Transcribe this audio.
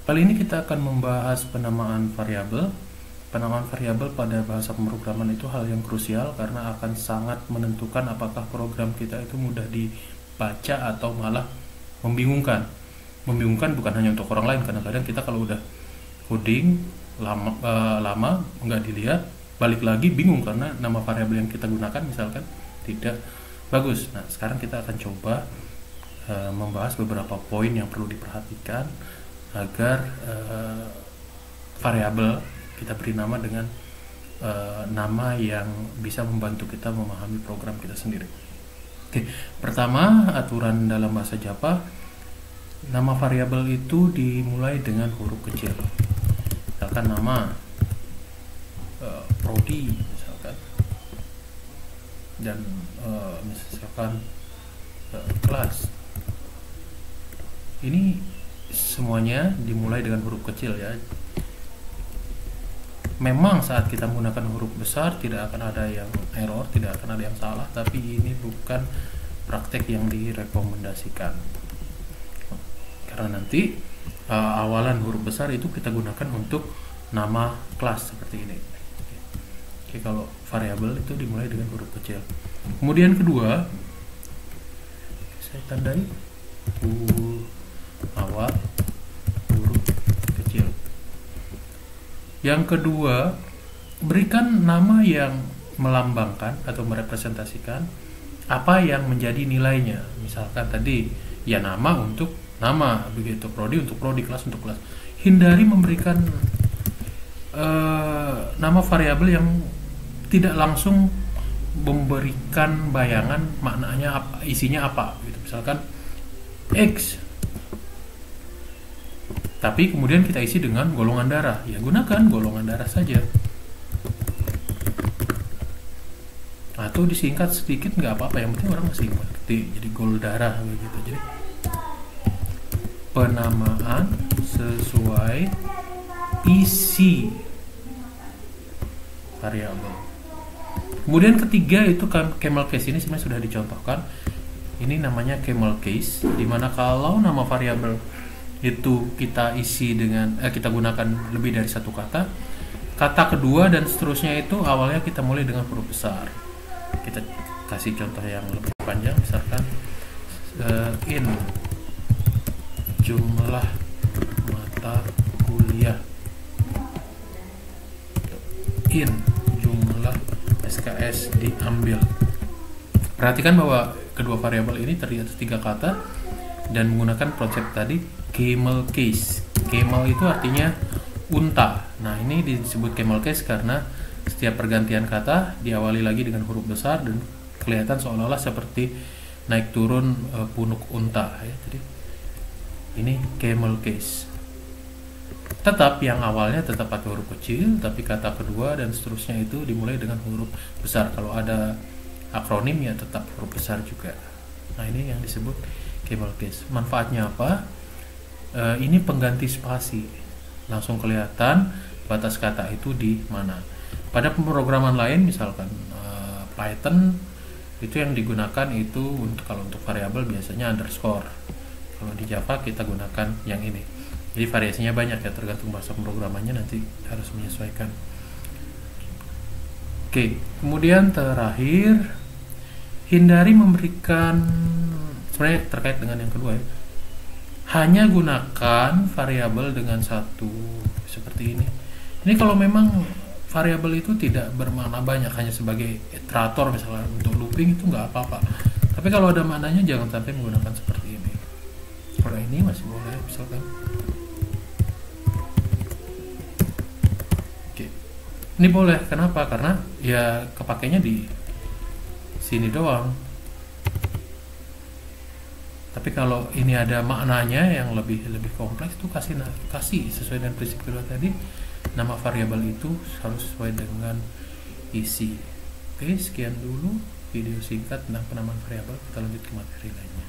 Kali ini kita akan membahas penamaan variabel. Penamaan variabel pada bahasa pemrograman itu hal yang krusial karena akan sangat menentukan apakah program kita itu mudah dibaca atau malah membingungkan. Membingungkan bukan hanya untuk orang lain, kadang-kadang kita kalau udah coding lama nggak dilihat, balik lagi bingung karena nama variabel yang kita gunakan misalkan tidak bagus. Nah, sekarang kita akan coba membahas beberapa poin yang perlu diperhatikan agar variabel kita beri nama dengan nama yang bisa membantu kita memahami program kita sendiri. Oke, pertama, aturan dalam bahasa Java, nama variabel itu dimulai dengan huruf kecil. Misalkan nama prodi misalkan, dan misalkan kelas. Ini semuanya dimulai dengan huruf kecil ya. Memang saat kita menggunakan huruf besar tidak akan ada yang error, tidak akan ada yang salah, tapi ini bukan praktek yang direkomendasikan. Karena nanti awalan huruf besar itu kita gunakan untuk nama kelas seperti ini. Oke, kalau variabel itu dimulai dengan huruf kecil. Kemudian kedua, saya tandai awal huruf kecil. Yang kedua, berikan nama yang melambangkan atau merepresentasikan apa yang menjadi nilainya. Misalkan tadi ya nama untuk nama, begitu prodi untuk prodi, kelas untuk kelas. Hindari memberikan nama variabel yang tidak langsung memberikan bayangan maknanya apa, isinya apa gitu. Misalkan X, tapi kemudian kita isi dengan golongan darah, ya gunakan golongan darah saja, atau disingkat sedikit nggak apa-apa, yang penting orang masih ngerti, jadi gol darah begitu. Jadi penamaan sesuai isi variabel. Kemudian ketiga itu camel case, ini sebenarnya sudah dicontohkan. Ini namanya camel case, dimana kalau nama variabel itu kita isi dengan kita gunakan lebih dari satu kata, kata kedua dan seterusnya itu awalnya kita mulai dengan huruf besar. Kita kasih contoh yang lebih panjang, misalkan in jumlah mata kuliah, in jumlah SKS diambil. Perhatikan bahwa kedua variabel ini terdiri atas 3 kata dan menggunakan konsep tadi camel case. Camel itu artinya unta. Nah, ini disebut camel case karena setiap pergantian kata diawali lagi dengan huruf besar dan kelihatan seolah-olah seperti naik turun punuk unta ya. Jadi ini camel case. Tetap yang awalnya tetap pakai huruf kecil, tapi kata kedua dan seterusnya itu dimulai dengan huruf besar. Kalau ada akronim ya tetap huruf besar juga. Nah, ini yang disebut camel case. Manfaatnya apa? Ini pengganti spasi, langsung kelihatan batas kata itu di mana. Pada pemrograman lain misalkan Python, itu yang digunakan itu kalau untuk variabel biasanya underscore. Kalau di Java kita gunakan yang ini. Jadi variasinya banyak ya, tergantung bahasa pemrogramannya, nanti harus menyesuaikan. Oke, kemudian terakhir, hindari memberikan, sebenarnya terkait dengan yang kedua ya, hanya gunakan variabel dengan satu seperti ini. Ini kalau memang variabel itu tidak bermakna banyak, hanya sebagai iterator misalnya untuk looping, itu nggak apa-apa. Tapi kalau ada maknanya jangan sampai menggunakan seperti ini. Kalau ini masih boleh misalkan. Oke. Ini boleh, kenapa? Karena ya kepakainya di sini doang. Tapi kalau ini ada maknanya yang lebih kompleks, tuh kasih sesuai dengan prinsip kedua tadi, nama variabel itu harus sesuai dengan isi. Oke, sekian dulu video singkat tentang penamaan variabel. Kita lanjut ke materi lainnya.